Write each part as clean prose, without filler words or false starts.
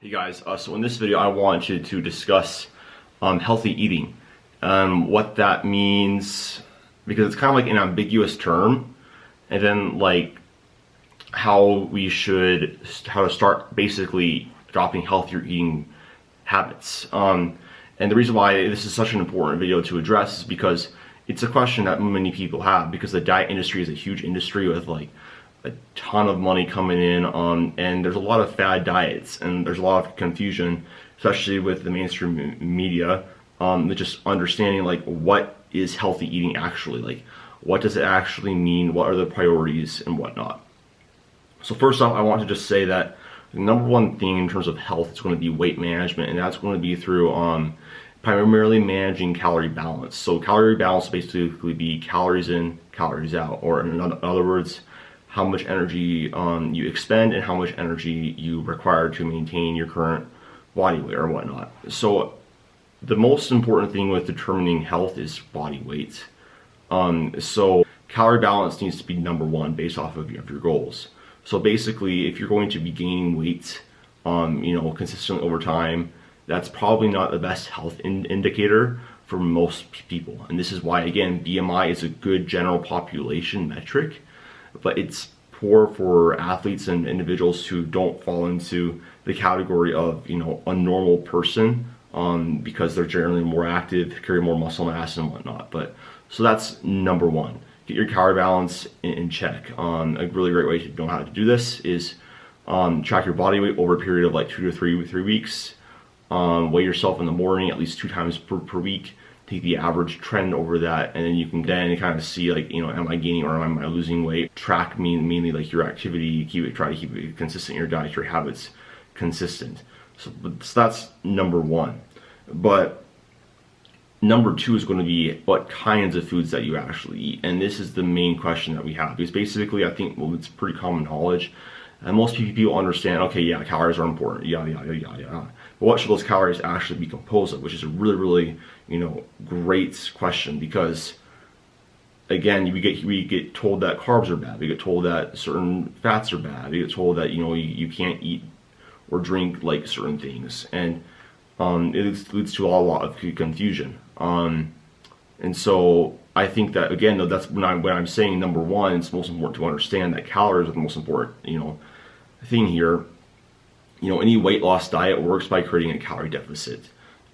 Hey guys, so in this video I wanted to discuss healthy eating, what that means, because it's kind of like an ambiguous term, and then like how to start basically adopting healthier eating habits. And the reason why this is such an important video to address is because it's a question that many people have, because the diet industry is a huge industry with like a ton of money coming in, and there's a lot of fad diets, and there's a lot of confusion, especially with the mainstream media, with just understanding like what is healthy eating actually, like what does it actually mean, what are the priorities and whatnot. So first off, I want to just say that the number one thing in terms of health is going to be weight management, and that's going to be through primarily managing calorie balance. So calorie balance basically be calories in, calories out, or in other words, how much energy you expend and how much energy you require to maintain your current body weight or whatnot. So the most important thing with determining health is body weight. So calorie balance needs to be number one based off of your goals. So basically, if you're going to be gaining weight, consistently over time, that's probably not the best health indicator for most people. And this is why, again, BMI is a good general population metric, but it's poor for athletes and individuals who don't fall into the category of, a normal person, because they're generally more active, carry more muscle mass and whatnot. But so that's number one. Get your calorie balance in check. A really great way to know how to do this is track your body weight over a period of like 2 to 3 weeks. Weigh yourself in the morning at least 2 times per week. Take the average trend over that, and then you can kind of see like, am I gaining or am I losing weight? Track mainly like your activity, try to keep it consistent, your diet, your habits consistent. So that's number one. But number two is going to be what kinds of foods that you actually eat, and this is the main question that we have, because basically I think, well, it's pretty common knowledge, and most people understand, okay, yeah, calories are important, yada yada yada yada. But what should those calories actually be composed of? Which is a really great question, because again, we get told that carbs are bad, we get told that certain fats are bad, we get told that you can't eat or drink like certain things, and it leads to a lot of confusion. And so I think that, again, though, that's when I'm saying number one, it's most important to understand that calories are the most important thing here. Any weight loss diet works by creating a calorie deficit.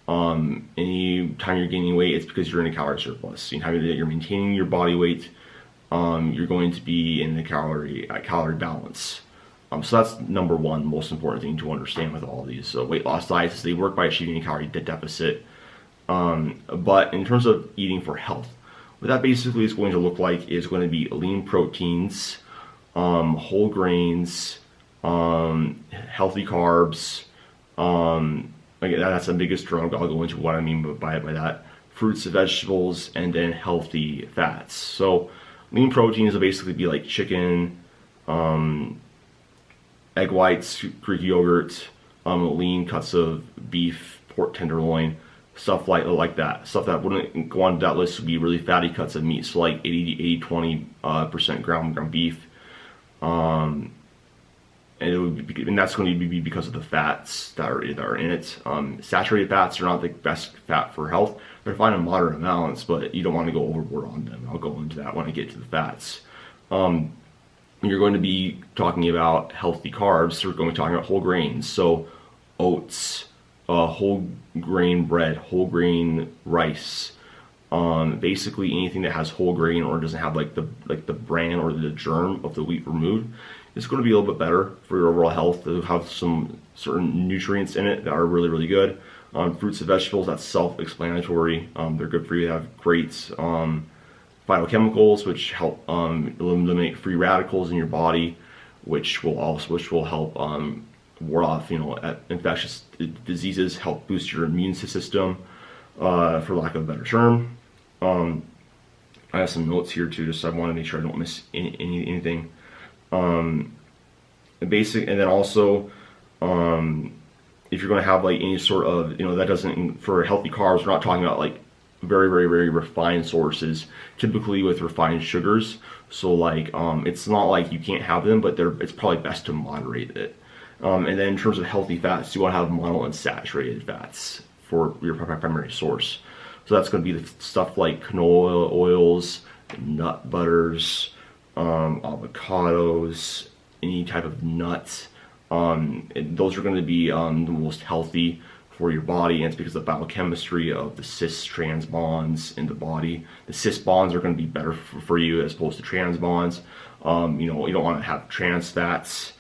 Any time you're gaining weight, it's because you're in a calorie surplus. You're maintaining your body weight, you're going to be in the calorie balance. So that's number one, most important thing to understand with all of these. So weight loss diets is they work by achieving a calorie deficit. But in terms of eating for health, what that basically is going to look like is going to be lean proteins, whole grains, healthy carbs. Again, that's the biggest term. I'll go into what I mean by that. Fruits and vegetables, and then healthy fats. So lean proteins will basically be like chicken, egg whites, Greek yogurt, lean cuts of beef, pork tenderloin, stuff like that. Stuff that wouldn't go on that list would be really fatty cuts of meat, so like 20% ground beef. And that's going to be because of the fats that are in it. Saturated fats are not the best fat for health. They're fine in moderate amounts, but you don't want to go overboard on them. I'll go into that when I get to the fats. You're going to be talking about healthy carbs. So we're going to be talking about whole grains. So oats, whole grain bread, whole grain rice. Basically anything that has whole grain or doesn't have like the bran or the germ of the wheat removed, it's going to be a little bit better for your overall health. They'll have some certain nutrients in it that are really good. Fruits and vegetables, that's self-explanatory. They're good for you. They have great phytochemicals which help eliminate free radicals in your body, which will help ward off infectious diseases, help boost your immune system, for lack of a better term. I have some notes here too, just so I want to make sure I don't miss anything. And then also, if you're going to have like any sort of, that doesn't, for healthy carbs, we're not talking about like very refined sources, typically with refined sugars. So like, it's not like you can't have them, but it's probably best to moderate it. And then in terms of healthy fats, you want to have monounsaturated fats for your primary source. So that's going to be the stuff like canola oils, nut butters, avocados, any type of nuts. And those are going to be the most healthy for your body, and it's because of the biochemistry of the cis-trans bonds in the body. The cis bonds are going to be better for you as opposed to trans bonds. You don't want to have trans fats,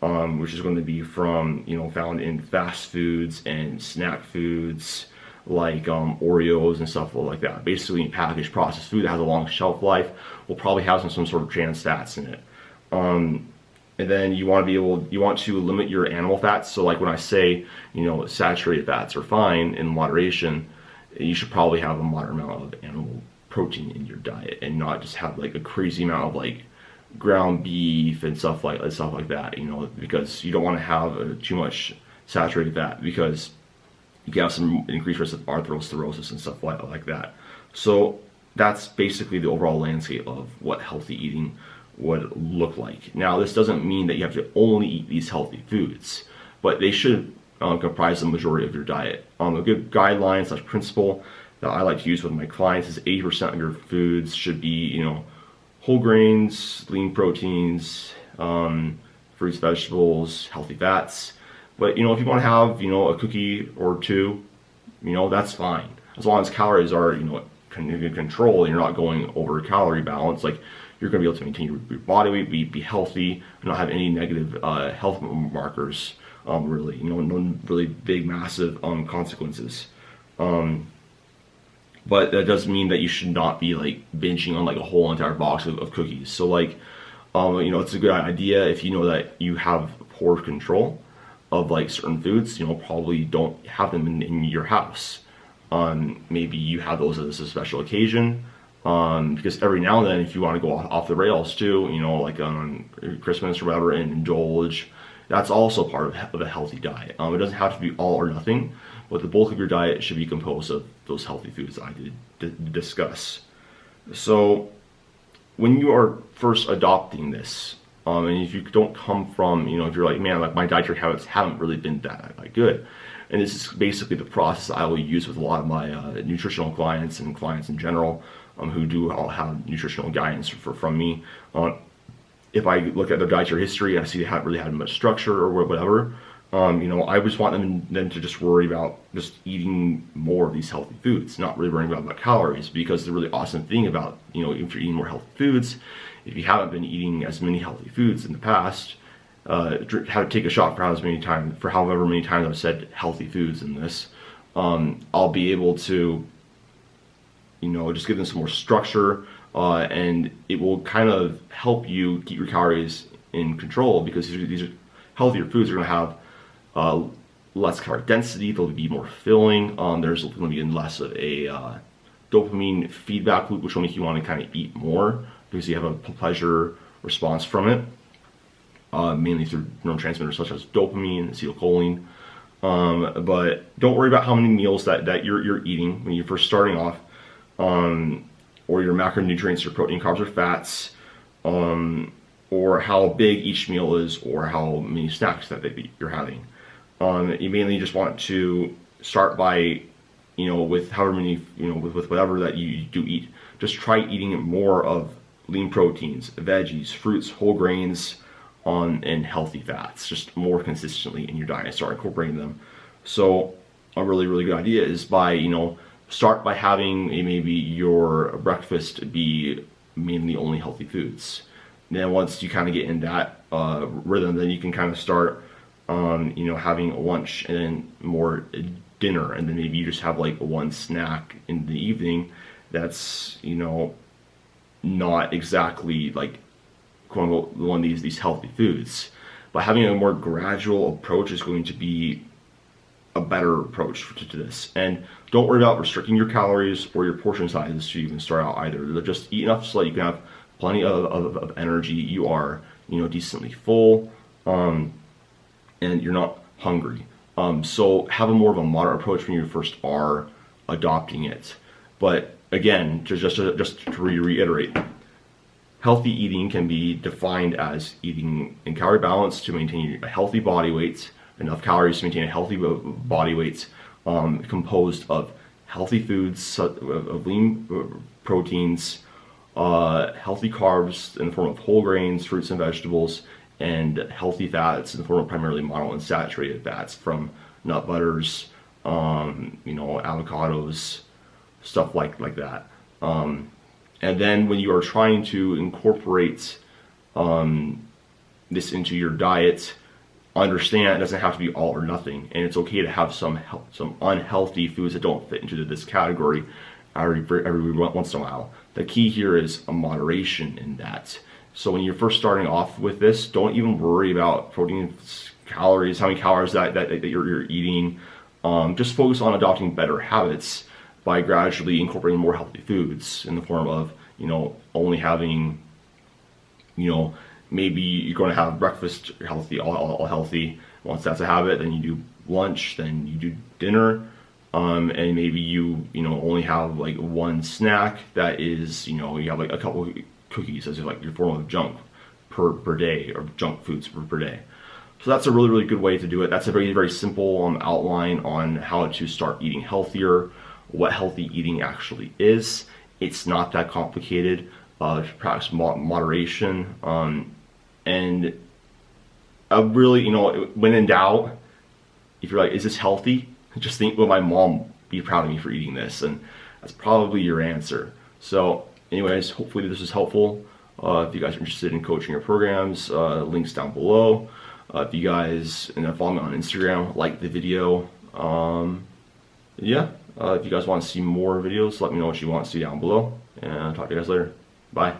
which is going to be from, found in fast foods and snack foods like Oreos and stuff like that. Basically, packaged processed food that has a long shelf life will probably have some sort of trans fats in it. And then you want to limit your animal fats. So like when I say, saturated fats are fine in moderation, you should probably have a moderate amount of animal protein in your diet and not just have like a crazy amount of like ground beef and stuff like that, because you don't want to have too much saturated fat, because you can have some increased risk of atherosclerosis and stuff like that. So that's basically the overall landscape of what healthy eating would look like. Now, this doesn't mean that you have to only eat these healthy foods, but they should comprise the majority of your diet. A good guideline / principle that I like to use with my clients is 80% of your foods should be, whole grains, lean proteins, fruits, vegetables, healthy fats. But if you want to have a cookie or two, that's fine, as long as calories are in control and you're not going over calorie balance. Like, you're going to be able to maintain your body weight, be healthy, and not have any negative health markers. Really, no really big, massive consequences. But that doesn't mean that you should not be like binging on like a whole entire box of cookies. So like, it's a good idea if you know that you have poor control of like certain foods. Probably don't have them in your house. Maybe you have those as a special occasion. Because every now and then, if you want to go off the rails too, like on Christmas or whatever, and indulge, that's also part of a healthy diet. It doesn't have to be all or nothing, but the bulk of your diet should be composed of those healthy foods that I did discuss. So when you are first adopting this, and if you don't come from, if you're like, man, like my dietary habits haven't really been that good, and this is basically the process I will use with a lot of my nutritional clients and clients in general, who do all have nutritional guidance from me. If I look at their dietary history and I see they haven't really had much structure or whatever, I just want them to just worry about just eating more of these healthy foods, not really worrying about calories. Because the really awesome thing about, if you're eating more healthy foods, if you haven't been eating as many healthy foods in the past, have to take a shot for however many times I've said healthy foods in this, I'll be able to just give them some more structure, and it will kind of help you keep your calories in control, because these are healthier foods are going to have less calorie density, they'll be more filling, there's going to be less of a dopamine feedback loop, which will make you want to kind of eat more, because you have a pleasure response from it, mainly through neurotransmitters such as dopamine and acetylcholine. But don't worry about how many meals that you're eating when you're first starting off, or your macronutrients, your protein, carbs, or fats, or how big each meal is, or how many snacks that you're having. You mainly just want to start by, with however many, with whatever that you do eat. Just try eating more of lean proteins, veggies, fruits, whole grains, and healthy fats, just more consistently in your diet. Start incorporating them. So a really, really good idea is by, start by having maybe your breakfast be mainly only healthy foods. Then once you kind of get in that rhythm, then you can kind of start, having a lunch and then more dinner, and then maybe you just have like one snack in the evening that's, not exactly like quote unquote one of these healthy foods. But having a more gradual approach is going to be a better approach to this. And don't worry about restricting your calories or your portion sizes to even start out either. Just eat enough so that you can have plenty of energy. You are, decently full, and you're not hungry. So have a more of a moderate approach when you first are adopting it. But again, just to reiterate, Healthy eating can be defined as eating in calorie balance to maintain a healthy body weight, enough calories to maintain a healthy body weight, composed of healthy foods, of lean proteins, healthy carbs in the form of whole grains, fruits and vegetables, and healthy fats in the form of primarily monounsaturated fats from nut butters, avocados, stuff like that. And then when you are trying to incorporate this into your diet, understand it doesn't have to be all or nothing, and it's okay to have some unhealthy foods that don't fit into this category every once in a while. The key here is a moderation in that. So when you're first starting off with this, don't even worry about protein, calories, how many calories that you're eating. Just focus on adopting better habits by gradually incorporating more healthy foods in the form of, only having, maybe you're going to have breakfast healthy, all healthy. Once that's a habit, then you do lunch, then you do dinner, and maybe you only have like one snack that is, you have like a couple of cookies as like your form of junk per day, or junk foods per day. So that's a really, really good way to do it. That's a very, very simple outline on how to start eating healthier, what healthy eating actually is. It's not that complicated. Practice moderation, and really, when in doubt, if you're like, is this healthy? Just think, will my mom be proud of me for eating this? And that's probably your answer. So anyways, hopefully this was helpful. If you guys are interested in coaching or programs, links down below. If you guys, and follow me on Instagram, like the video. If you guys want to see more videos, let me know what you want to see down below, and I'll talk to you guys later. Bye.